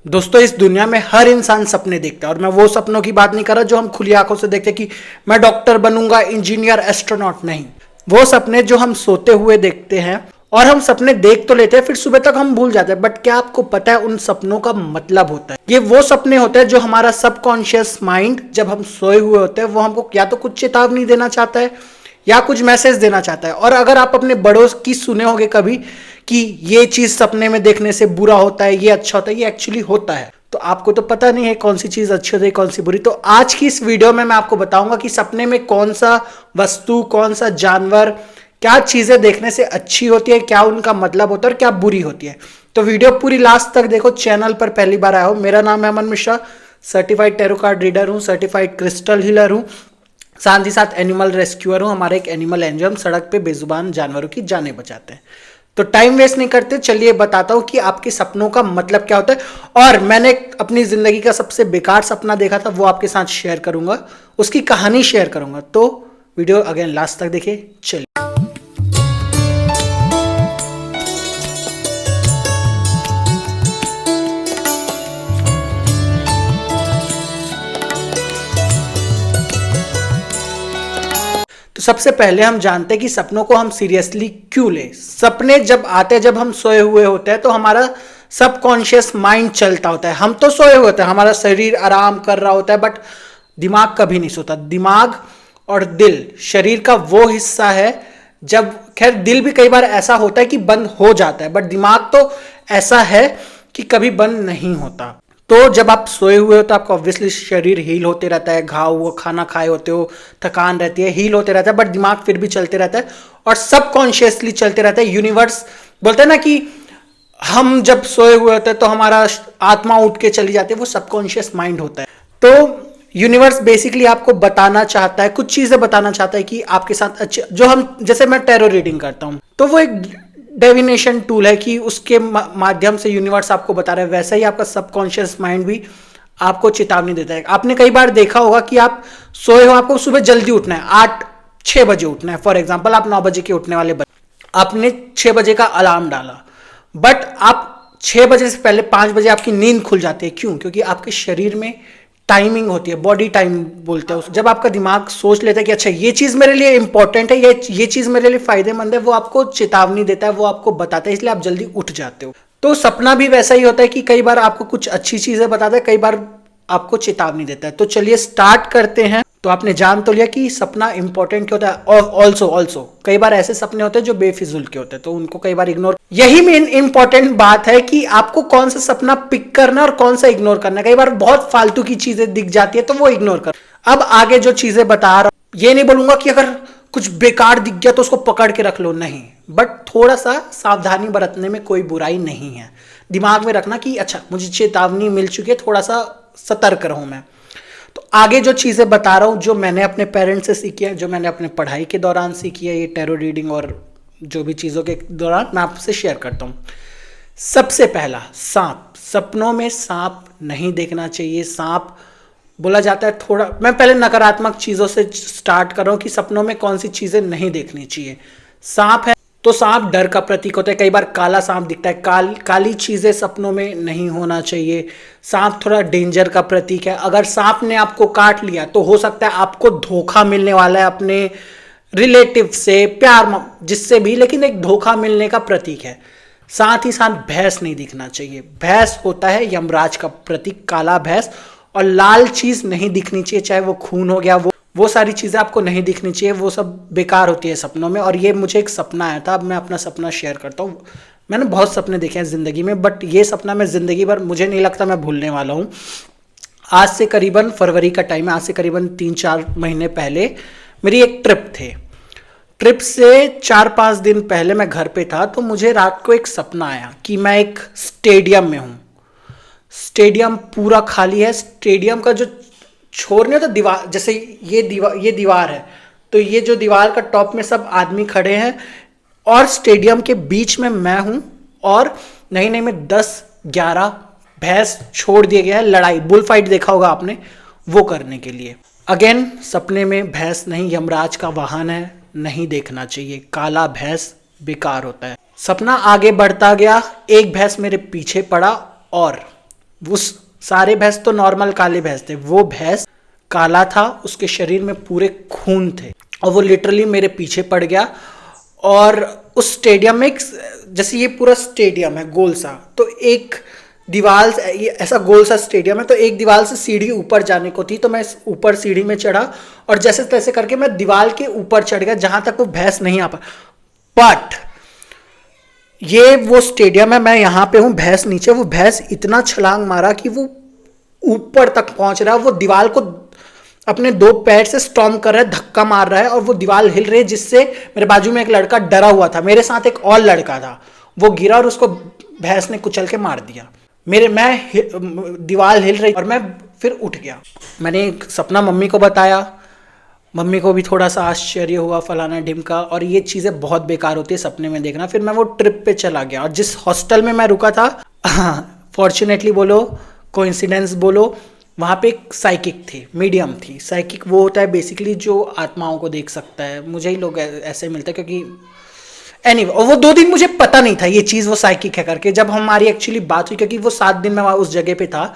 दोस्तों, इस दुनिया में हर इंसान सपने देखता है और मैं वो सपनों की बात नहीं कर रहा जो हम खुली आंखों से देखते कि मैं डॉक्टर बनूंगा, इंजीनियर, एस्ट्रोनॉट। नहीं, वो सपने जो हम सोते हुए देखते हैं और हम सपने देख तो लेते हैं, फिर सुबह तक हम भूल जाते हैं। बट क्या आपको पता है उन सपनों का मतलब होता है? ये वो सपने होते हैं जो हमारा सबकॉन्शियस माइंड जब हम सोए हुए होते हैं वो हमको या तो कुछ चेतावनी देना चाहता है या कुछ मैसेज देना चाहता है। और अगर आप अपने बड़ों की सुने होंगे कभी कि ये चीज सपने में देखने से बुरा होता है, ये अच्छा होता है, ये एक्चुअली होता है। तो आपको तो पता नहीं है कौन सी चीज अच्छी होती है, कौन सी बुरी। तो आज की इस वीडियो में मैं आपको बताऊंगा कि सपने में कौन सा वस्तु, कौन सा जानवर, क्या चीजें देखने से अच्छी होती है, क्या उनका मतलब होता है और क्या बुरी होती है। तो वीडियो पूरी लास्ट तक देखो। चैनल पर पहली बार आया हो, मेरा नाम है Aman Mishra, certified tarot card reader हूँ, सर्टिफाइड क्रिस्टल हीलर हूँ, साथ ही साथ एनिमल रेस्क्यूअर हूँ। हमारे एक एनिमल एनजीओ, हम सड़क पे बेजुबान जानवरों की जानें बचाते हैं। तो टाइम वेस्ट नहीं करते, चलिए बताता हूँ कि आपके सपनों का मतलब क्या होता है। और मैंने अपनी जिंदगी का सबसे बेकार सपना देखा था, वो आपके साथ शेयर करूंगा, उसकी कहानी शेयर करूंगा। तो वीडियो अगेन लास्ट तक देखिए। चलिए, तो सबसे पहले हम जानते हैं कि सपनों को हम सीरियसली क्यों ले। सपने जब आते हैं, जब हम सोए हुए होते हैं, तो हमारा सबकॉन्शियस माइंड चलता होता है। हम तो सोए हुए होते हैं, हमारा शरीर आराम कर रहा होता है, बट दिमाग कभी नहीं सोता। दिमाग और दिल शरीर का वो हिस्सा है, जब खैर दिल भी कई बार ऐसा होता है कि बंद हो जाता है, बट दिमाग तो ऐसा है कि कभी बंद नहीं होता। तो जब आप सोए हुए हो तो आपका ऑब्वियसली शरीर हील होते रहता है, घाव हुआ, खाना खाए होते हो, थकान रहती है, हील होते रहता है, बट दिमाग फिर भी चलते रहता है और सबकॉन्शियसली चलते रहता है। यूनिवर्स बोलते हैं ना कि हम जब सोए हुए होते हैं तो हमारा आत्मा उठ के चली जाती है, वो सबकॉन्शियस माइंड होता है। तो यूनिवर्स बेसिकली आपको बताना चाहता है, कुछ चीजें बताना चाहता है कि आपके साथ अच्छे, जो हम जैसे मैं टैरो रीडिंग करता हूं तो वो एक डेविनेशन टूल है कि उसके माध्यम से यूनिवर्स आपको बता रहा है। वैसा ही आपका सबकॉन्शियस माइंड भी आपको चेतावनी देता है। आपने कई बार देखा होगा कि आप सोए हो, आपको सुबह जल्दी उठना है, 6 बजे उठना है। फॉर एग्जाम्पल आप 9 बजे के उठने वाले बने, आपने 6 बजे का अलार्म डाला, बट आप 6 बजे से पहले 5 बजे आपकी नींद खुल जाती है। क्यों? क्योंकि आपके शरीर में टाइमिंग होती है, बॉडी टाइम बोलते हैं। जब आपका दिमाग सोच लेता है कि अच्छा ये चीज मेरे लिए इंपॉर्टेंट है, ये चीज मेरे लिए फायदेमंद है, वो आपको चेतावनी देता है, वो आपको बताता है, इसलिए आप जल्दी उठ जाते हो। तो सपना भी वैसा ही होता है कि कई बार आपको कुछ अच्छी चीजें बताता है, कई बार आपको चेतावनी देता है। तो चलिए स्टार्ट करते हैं। तो आपने जान तो लिया कि सपना इंपॉर्टेंट क्यों होता है। और ऑल्सो कई बार ऐसे सपने होते हैं जो बेफिजुल के होते हैं, तो उनको कई बार इग्नोर। यही मेन इंपॉर्टेंट बात है कि आपको कौन सा सपना पिक करना और कौन सा इग्नोर करना है। कई बार बहुत फालतू की चीजें दिख जाती है तो वो इग्नोर कर। अब आगे जो चीजें बता रहा हूं, ये नहीं बोलूंगा कि अगर कुछ बेकार दिख गया तो उसको पकड़ के रख लो, नहीं, बट थोड़ा सा सावधानी बरतने में कोई बुराई नहीं है। दिमाग में रखना कि अच्छा मुझे चेतावनी मिल चुकी है, थोड़ा सा सतर्क रहूं मैं। तो आगे जो चीजें बता रहा हूं, जो मैंने अपने पेरेंट्स से सीखी है, जो मैंने अपने पढ़ाई के दौरान सीखी है, ये टैरो रीडिंग और जो भी चीजों के दौरान मैं आपसे शेयर करता हूं। सबसे पहला, सांप। सपनों में सांप नहीं देखना चाहिए। सांप बोला जाता है थोड़ा, मैं पहले नकारात्मक चीजों से स्टार्ट कर रहा हूं कि सपनों में कौन सी चीजें नहीं देखनी चाहिए। सांप है तो सांप डर का प्रतीक होता है। कई बार काला सांप दिखता है, काली चीजें सपनों में नहीं होना चाहिए। सांप थोड़ा डेंजर का प्रतीक है। अगर सांप ने आपको काट लिया तो हो सकता है आपको धोखा मिलने वाला है अपने रिलेटिव से, प्यार जिससे भी, लेकिन एक धोखा मिलने का प्रतीक है। साथ ही साथ भैंस नहीं दिखना चाहिए। भैंस होता है यमराज का प्रतीक, काला भैंस। और लाल चीज नहीं दिखनी चाहिए, चाहे वो खून हो गया, वो सारी चीजें आपको नहीं दिखनी चाहिए, वो सब बेकार होती है सपनों में। और ये मुझे एक सपना आया था, अब मैं अपना सपना शेयर करता हूँ। मैंने बहुत सपने देखे हैं जिंदगी में, बट ये सपना मैं जिंदगी भर, मुझे नहीं लगता मैं भूलने वाला हूँ। आज से करीबन फरवरी का टाइम है, आज से करीबन 3-4 महीने पहले मेरी एक ट्रिप थे। ट्रिप से 4-5 दिन पहले मैं घर पे था, तो मुझे रात को एक सपना आया कि मैं एक स्टेडियम में हूँ। स्टेडियम पूरा खाली है। स्टेडियम का जो छोरने तो दीवार, जैसे ये दीवार है, तो ये जो दीवार का टॉप में सब आदमी खड़े हैं और स्टेडियम के बीच में मैं हूं। और नहीं में 10-11 भैंस छोड़ दिए गए हैं, लड़ाई, बुल फाइट देखा होगा आपने, वो करने के लिए। अगेन सपने में भैंस नहीं, यमराज का वाहन है, नहीं देखना चाहिए। काला भैंस बेकार होता है। सपना आगे बढ़ता गया, एक भैंस मेरे पीछे पड़ा और वो सारे भैंस तो नॉर्मल काले भैंस थे, वो भैंस काला था, उसके शरीर में पूरे खून थे और वो लिटरली मेरे पीछे पड़ गया। और उस स्टेडियम में जैसे ये पूरा स्टेडियम है गोल सा, तो एक दीवार ये ऐसा गोल सा स्टेडियम है, तो एक दीवार से सीढ़ी ऊपर जाने को थी, तो मैं ऊपर सीढ़ी में चढ़ा और जैसे तैसे करके मैं दीवार के ऊपर चढ़ गया जहां तक वो भैंस नहीं आ पा। बट ये वो स्टेडियम है, मैं यहाँ पे हूँ, भैंस नीचे, वो भैंस इतना छलांग मारा कि वो ऊपर तक पहुंच रहा है, वो दीवार को अपने 2 पैर से स्टॉर्म कर रहा है, धक्का मार रहा है और वो दीवार हिल रही है, जिससे मेरे बाजू में एक लड़का डरा हुआ था, मेरे साथ एक और लड़का था, वो गिरा और उसको भैंस ने कुचल के मार दिया। दीवार हिल रही और मैं फिर उठ गया। मैंने एक सपना मम्मी को बताया, मम्मी को भी थोड़ा सा आश्चर्य हुआ, फलाना ढिमका, और ये चीज़ें बहुत बेकार होती है सपने में देखना। फिर मैं वो ट्रिप पे चला गया और जिस हॉस्टल में मैं रुका था, फॉर्चुनेटली बोलो, कोइंसिडेंस बोलो, वहाँ पे एक साइकिक थी, मीडियम थी। साइकिक वो होता है बेसिकली जो आत्माओं को देख सकता है, मुझे ही लोग ऐसे मिलते हैं क्योंकि एनीवे, और वो 2 दिन मुझे पता नहीं था ये चीज़ वो साइकिक है करके। जब हमारी एक्चुअली बात हुई, क्योंकि वो 7 दिन मैं वहाँ उस जगह पे था,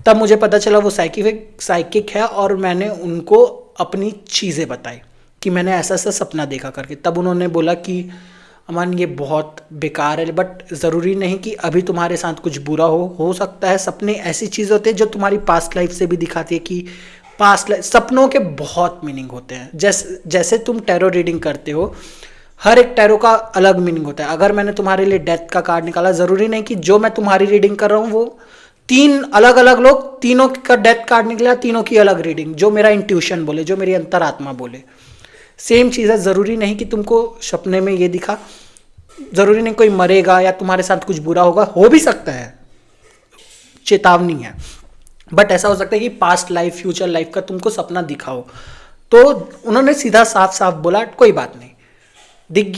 तब मुझे पता चला वो साइकिक है और मैंने उनको अपनी चीज़ें बताई कि मैंने ऐसा ऐसा सपना देखा करके। तब उन्होंने बोला कि अमन ये बहुत बेकार है, बट ज़रूरी नहीं कि अभी तुम्हारे साथ कुछ बुरा हो सकता है। सपने ऐसी चीज़ होते हैं जो तुम्हारी पास्ट लाइफ से भी दिखाती है कि पास्ट लाइफ, सपनों के बहुत मीनिंग होते हैं। जैसे तुम टैरो रीडिंग करते हो, हर एक टैरो का अलग मीनिंग होता है। अगर मैंने तुम्हारे लिए डेथ का कार्ड निकाला, ज़रूरी नहीं कि जो मैं तुम्हारी रीडिंग कर रहा हूँ वो 3 अलग अलग लोग, तीनों का डेथ कार्ड निकला, तीनों की अलग रीडिंग, जो मेरा इंट्यूशन बोले, जो मेरी अंतरात्मा बोले, सेम चीज़ है। ज़रूरी नहीं कि तुमको सपने में ये दिखा, ज़रूरी नहीं कोई मरेगा या तुम्हारे साथ कुछ बुरा होगा, हो भी सकता है, चेतावनी है, बट ऐसा हो सकता है कि पास्ट लाइफ, फ्यूचर लाइफ का तुमको सपना दिखा हो। तो उन्होंने सीधा साफ साफ बोला कोई बात नहीं, दिख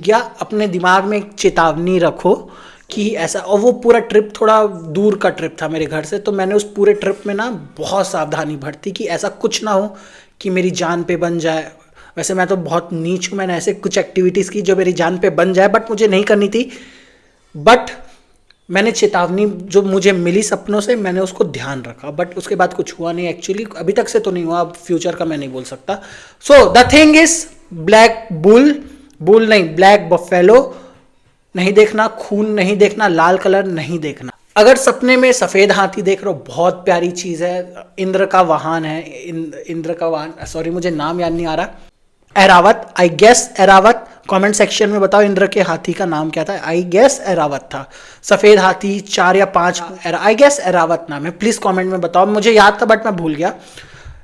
गया, अपने दिमाग में एक चेतावनी रखो कि ऐसा। और वो पूरा ट्रिप थोड़ा दूर का ट्रिप था मेरे घर से, तो मैंने उस पूरे ट्रिप में ना बहुत सावधानी बरती कि ऐसा कुछ ना हो कि मेरी जान पे बन जाए। वैसे मैं तो बहुत नीच हूँ, मैंने ऐसे कुछ एक्टिविटीज़ की जो मेरी जान पे बन जाए, बट मुझे नहीं करनी थी। बट मैंने चेतावनी जो मुझे मिली सपनों से, मैंने उसको ध्यान रखा, बट उसके बाद कुछ हुआ नहीं एक्चुअली, अभी तक से तो नहीं हुआ, अब फ्यूचर का मैं नहीं बोल सकता। So the thing is black bull नहीं, ब्लैक बफेलो नहीं देखना, खून नहीं देखना, लाल कलर नहीं देखना। अगर सपने में सफेद हाथी देख रहे हो, बहुत प्यारी चीज है, इंद्र का वाहन है, इंद्र का वाहन, सॉरी मुझे नाम याद नहीं आ रहा, Airavat, I guess Airavat. Comment section में बताओ इंद्र के हाथी का नाम क्या था। आई गेस एरावत था, सफेद हाथी 4 या 5, आई गेस एरावत नाम है, प्लीज कमेंट में बताओ, मुझे याद था बट मैं भूल गया।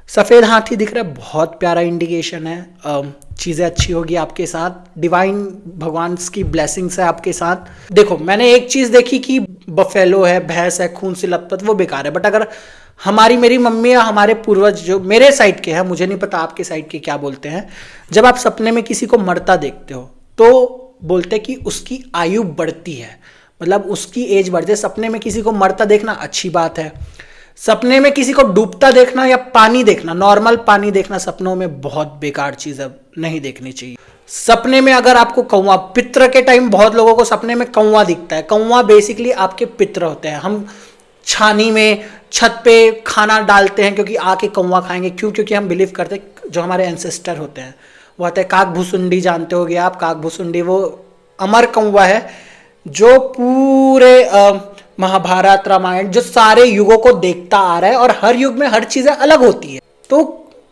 सफेद हाथी दिख रहा है, बहुत प्यारा इंडिकेशन है, चीज़ें अच्छी होगी आपके साथ, डिवाइन भगवान की ब्लेसिंग्स है आपके साथ। देखो मैंने एक चीज़ देखी कि बफेलो है, भैंस है, खून से लथपथ, वो बेकार है, बट अगर मेरी मम्मी या हमारे पूर्वज जो मेरे साइड के हैं, मुझे नहीं पता आपके साइड के क्या बोलते हैं, जब आप सपने में किसी को मरता देखते हो तो बोलते हैं कि उसकी आयु बढ़ती है, मतलब उसकी एज बढ़ती है। सपने में किसी को मरता देखना अच्छी बात है, सपने में किसी को डूबता देखना या पानी देखना, नॉर्मल पानी देखना सपनों में बहुत बेकार चीज है, नहीं देखनी चाहिए। सपने में अगर आपको कौवा, पितृ के टाइम बहुत लोगों को सपने में कौवा दिखता है। कौवा बेसिकली आपके पितृ होते हैं। हम छानी में छत पे खाना डालते हैं क्योंकि आके कौवा खाएंगे, क्यों? क्योंकि हम बिलीव करते हैं जो हमारे एंसेस्टर होते हैं वो आते हैं। काक भुसुंडी जानते होगे आप, काक भुसुंडी वो अमर कौवा है जो पूरे महाभारत, रामायण, जो सारे युगों को देखता आ रहा है और हर युग में हर चीजें अलग होती है। तो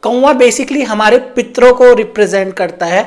कौवा बेसिकली हमारे पितरों को रिप्रेजेंट करता है।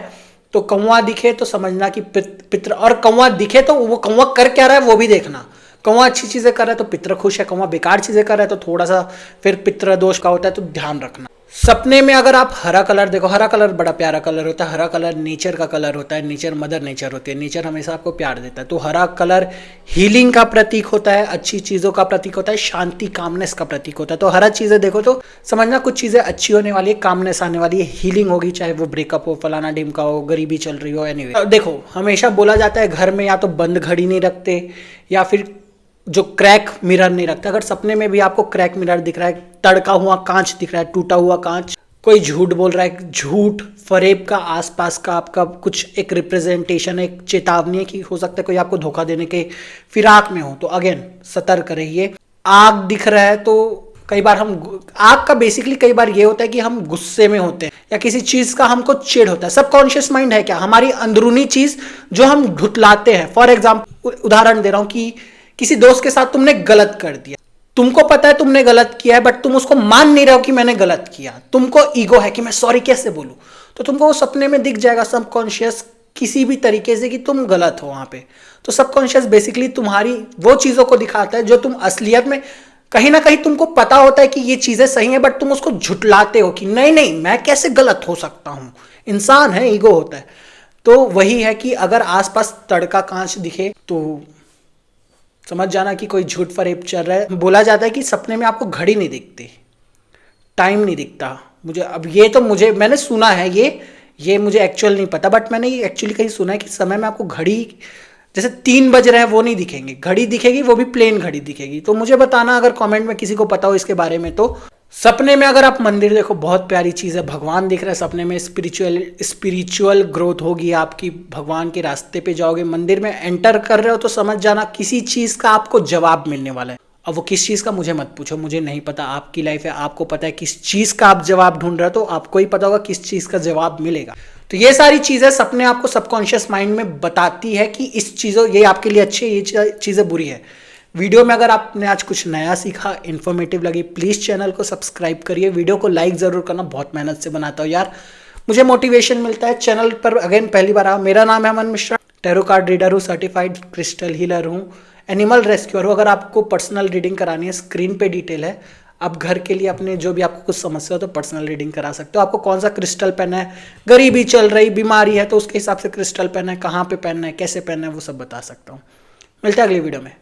तो कौवा दिखे तो समझना कि पितर, और कौवा दिखे तो वो कौवा कर क्या रहा है वो भी देखना। कौवा अच्छी चीजें कर रहा है तो पितर खुश है, कौवा बेकार चीजें कर रहा है तो थोड़ा सा फिर पितर दोष का होता है, तो ध्यान रखना। सपने में अगर आप हरा कलर देखो, हरा कलर बड़ा प्यारा कलर होता है, हरा कलर नेचर का कलर होता है, नेचर मदर नेचर होती है, नेचर हमेशा आपको प्यार देता है। तो हरा कलर हीलिंग का प्रतीक होता है, अच्छी चीज़ों का प्रतीक होता है, शांति, कामनेस का प्रतीक होता है। तो हरा चीज़ें देखो तो समझना कुछ चीज़ें अच्छी होने वाली है, कामनेस आने वाली है, हीलिंग होगी, चाहे वो ब्रेकअप हो, फलाना ढिमका हो, गरीबी चल रही हो, एनीवे। देखो हमेशा बोला जाता है घर में या तो बंद घड़ी नहीं रखते या फिर जो क्रैक मिरर नहीं रखता। अगर सपने में भी आपको क्रैक मिरर दिख रहा है, तड़का हुआ कांच दिख रहा है, टूटा हुआ कांच, कोई झूठ बोल रहा है, झूठ फरेब का आसपास का आपका कुछ एक रिप्रेजेंटेशन, एक चेतावनी है कि हो सकता है कोई आपको धोखा देने के फिराक में हो, तो अगेन सतर्क रहिए। आग दिख रहा है तो कई बार हम आग का बेसिकली कई बार ये होता है कि हम गुस्से में होते हैं या किसी चीज का हमको चिढ़ होता है। सबकॉन्शियस माइंड है क्या? हमारी अंदरूनी चीज जो हम ढुटलाते हैं। फॉर एग्जाम्पल उदाहरण दे रहा हूं कि किसी दोस्त के साथ तुमने गलत कर दिया, तुमको पता है तुमने गलत किया है बट तुम उसको मान नहीं रहे हो कि मैंने गलत किया, तुमको ईगो है कि मैं सॉरी कैसे बोलूं, तो तुमको वो सपने में दिख जाएगा सबकॉन्शियस किसी भी तरीके से कि तुम गलत हो वहां पे। तो सबकॉन्शियस बेसिकली तुम्हारी वो चीजों को दिखाता है जो तुम असलियत में कहीं ना कहीं तुमको पता होता है कि ये चीजें सही है बट तुम उसको झुटलाते हो कि नहीं नहीं मैं कैसे गलत हो सकता हूं, इंसान है, ईगो होता है। तो वही है कि अगर आसपास तड़का कांच दिखे तो समझ जाना कि कोई झूठ फरेब चल रहा है। बोला जाता है कि सपने में आपको घड़ी नहीं दिखती, टाइम नहीं दिखता। मुझे अब ये तो मैंने सुना है, ये मुझे एक्चुअल नहीं पता बट मैंने ये एक्चुअली कहीं सुना है कि समय में आपको घड़ी जैसे 3 बज रहे हैं वो नहीं दिखेंगे, घड़ी दिखेगी, वो भी प्लेन घड़ी दिखेगी। तो मुझे बताना अगर कमेंट में किसी को पता हो इसके बारे में। तो सपने में अगर आप मंदिर देखो, बहुत प्यारी चीज़ है, भगवान दिख रहा है सपने में, स्पिरिचुअल ग्रोथ होगी आपकी, भगवान के रास्ते पे जाओगे, मंदिर में एंटर कर रहे हो तो समझ जाना किसी चीज़ का आपको जवाब मिलने वाला है। अब वो किस चीज़ का मुझे मत पूछो, मुझे नहीं पता, आपकी लाइफ है, आपको पता है किस चीज़ का आप जवाब ढूंढ रहे हो तो आपको ही पता होगा किस चीज़ का जवाब मिलेगा। तो ये सारी चीज़ें सपने आपको सबकॉन्शियस माइंड में बताती है कि इस चीज़ों ये आपके लिए अच्छी है, ये चीज़ें बुरी है। वीडियो में अगर आपने आज कुछ नया सीखा, इन्फॉर्मेटिव लगी, प्लीज़ चैनल को सब्सक्राइब करिए, वीडियो को लाइक ज़रूर करना, बहुत मेहनत से बनाता हूँ यार, मुझे मोटिवेशन मिलता है। चैनल पर अगेन पहली बार आओ, मेरा नाम है Aman Mishra, tarot card reader हूँ, सर्टिफाइड क्रिस्टल हीलर हूँ, एनिमल रेस्क्यूअर हूँ। अगर आपको पर्सनल रीडिंग करानी है, स्क्रीन पे डिटेल है, आप घर के लिए अपने जो भी आपको कुछ समस्या हो तो पर्सनल रीडिंग करा सकते हो। आपको कौन सा क्रिस्टल पहनना है, गरीबी चल रही, बीमारी है तो उसके हिसाब से क्रिस्टल पहनना है, कहाँ पे पहनना है, कैसे पहनना है, वो सब बता सकता हूँ। मिलते हैं अगली वीडियो में।